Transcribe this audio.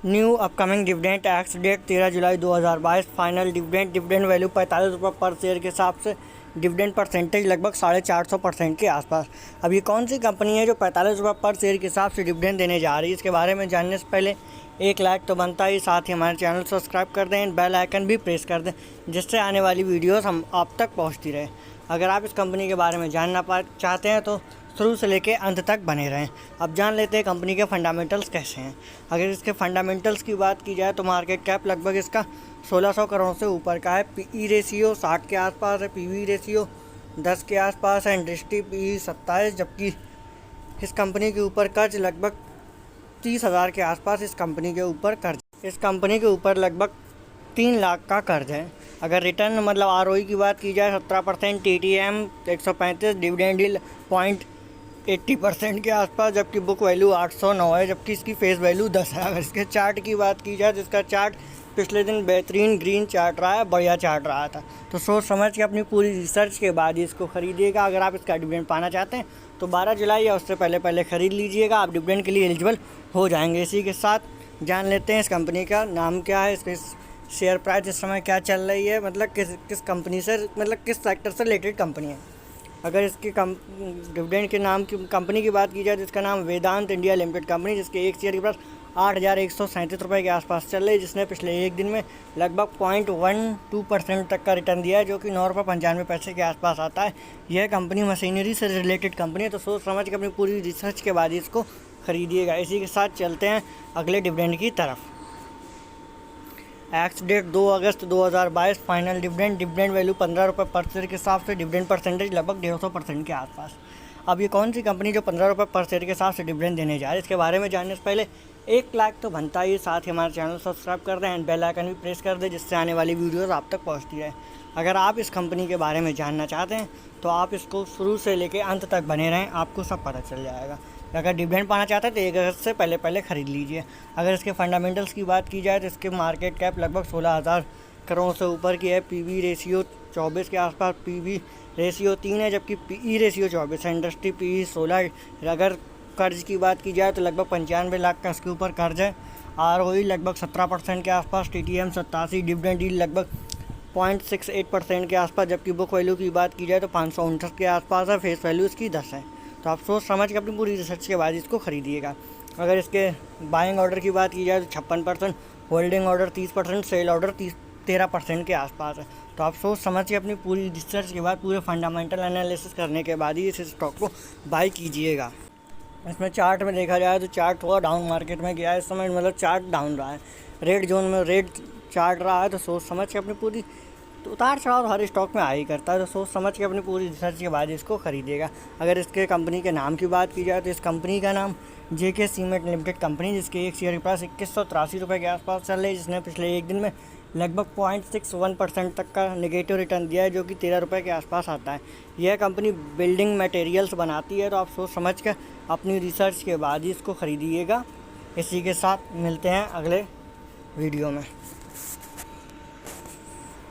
New upcoming dividend tax date 13 July 2022। Final dividend value 45 रुपये पर share के हिसाब से डिविडेंड परसेंटेज लगभग 450% के आसपास। अब ये कौन सी कंपनी है जो 45 रुपये पर शेयर के हिसाब से डिविडेंड देने जा रही है, इसके बारे में जानने से पहले एक लाइक तो बनता ही, साथ ही हमारे चैनल सब्सक्राइब कर दें, बेल आइकन भी प्रेस कर दें जिससे आने वाली वीडियोस हम आप तक पहुंचती रहे। अगर आप इस कंपनी के बारे में जानना चाहते हैं तो शुरू से लेकर अंत तक बने रहें। अब जान लेते हैं कंपनी के फंडामेंटल्स कैसे हैं। अगर इसके फंडामेंटल्स की बात की जाए तो मार्केट कैप लगभग इसका 1600 करोड़ से ऊपर का है। पीई रेशियो 60 के आसपास है, पीवी रेशियो 10 के आसपास है, इंडस्ट्री पीई 27, जबकि इस कंपनी के ऊपर कर्ज लगभग 30,000 के आसपास इस कंपनी के ऊपर लगभग 3 लाख का कर्ज है। अगर रिटर्न मतलब आरओई की बात की जाए 17%, टीटीएम 135, डिविडेंड यील्ड 0.80% के आसपास, जबकि बुक वैल्यू 809 है, जबकि इसकी फेस वैल्यू 10 है। अगर इसके चार्ट की बात की जाए तो इसका चार्ट पिछले दिन बेहतरीन ग्रीन चार्ट रहा है, बढ़िया चार्ट रहा था। तो सोच समझ के अपनी पूरी रिसर्च के बाद ही इसको खरीदिएगा। अगर आप इसका डिविडेंड पाना चाहते हैं तो 12 जुलाई या उससे पहले खरीद लीजिएगा, आप डिविडेंड के लिए एलिजिबल हो जाएंगे। इसी के साथ जान लेते हैं इस कंपनी का नाम क्या है, इसके शेयर प्राइस इस समय क्या चल रही है, मतलब किस कंपनी से, मतलब किस सेक्टर से रिलेटेड कंपनी है। अगर इसकी डिविडेंड के नाम की कंपनी की बात की जाए तो इसका नाम वेदांत इंडिया लिमिटेड कंपनी, जिसके एक शेयर के प्राइस 8,137 रुपये के आसपास चल रही है, जिसने पिछले एक दिन में लगभग 0.12% तक का रिटर्न दिया है, जो कि 9.95 रुपये के आसपास आता है। यह कंपनी मशीनरी से रिलेटेड कंपनी है, तो सोच समझ के अपनी पूरी रिसर्च के बाद इसको खरीदिएगा। इसी के साथ चलते हैं अगले डिविडेंड की तरफ। एक्स डेट 2 अगस्त 2022। फाइनल डिविडेंड वैल्यू 15 रुपये पर शेयर के हिसाब से डिविडेंड परसेंटेज लगभग 150% के आसपास। अब ये कौन सी कंपनी जो 15 रुपये पर शेयर के हिसाब से डिविडेंड देने जा रही है, इसके बारे में जानने से पहले एक लाइक तो बनता ही, साथ ही हमारे चैनल सब्सक्राइब कर दें एंड बेल आइकन भी प्रेस कर दें जिससे आने वाली वीडियोस आप तक पहुंचती रहे। अगर आप इस कंपनी के बारे में जानना चाहते हैं तो आप इसको शुरू से लेकर अंत तक बने रहें, आपको सब पता चल जाएगा। अगर डिविडेंड पाना चाहते हैं तो 1 अगस्त से पहले खरीद लीजिए। अगर इसके फंडामेंटल्स की बात की जाए तो इसके मार्केट कैप लगभग 16,000 करोड़ से ऊपर की है। पीवी रेशियो 24 के आसपास, पीवी रेशियो 3 है, जबकि पीई रेशियो 24 है, इंडस्ट्री पीई 16 है। अगर कर्ज की बात की जाए तो लगभग 95 लाख का इसके ऊपर कर्ज है। आरओई लगभग 17% के आसपास, टीटीएम 87, डिविडेंड यील्ड लगभग 0.68% के आसपास, जबकि बुक वैल्यू की बात की जाए तो 559 के आसपास है, फेस वैल्यू इसकी 10 है। तो आप सोच समझ के अपनी पूरी रिसर्च के बाद इसको खरीदिएगा। अगर इसके बाइंग ऑर्डर की बात की जाए तो 56%, होल्डिंग ऑर्डर 30%, सेल ऑर्डर 13% के आसपास है। तो आप सोच समझ के अपनी पूरी रिसर्च के बाद, पूरे फंडामेंटल एनालिसिस करने के बाद ही इस स्टॉक को बाई कीजिएगा। इसमें चार्ट में देखा जाए तो चार्ट थोड़ा डाउन मार्केट में गया है इस समय, मतलब चार्ट डाउन रहा है, रेड जोन में रेड चार्ट रहा है। तो सोच समझ के अपनी पूरी, तो उतार चढ़ाव हर स्टॉक में आ ही करता है, तो सोच समझ के अपनी पूरी रिसर्च के बाद इसको खरीदेगा। अगर इसके कंपनी के नाम की बात की जाए तो इस कंपनी का नाम जेके सीमेंट लिमिटेड कंपनी, जिसके एक शेयर के पास 2183 रुपये के आसपास चल रही है, जिसने पिछले एक दिन में लगभग 0.61% तक का नेगेटिव रिटर्न दिया है, जो कि 13 रुपये के आसपास आता है। यह कंपनी बिल्डिंग मटेरियल्स बनाती है, तो आप सोच समझ कर अपनी रिसर्च के बाद ही इसको खरीदिएगा। इसी के साथ मिलते हैं अगले वीडियो में।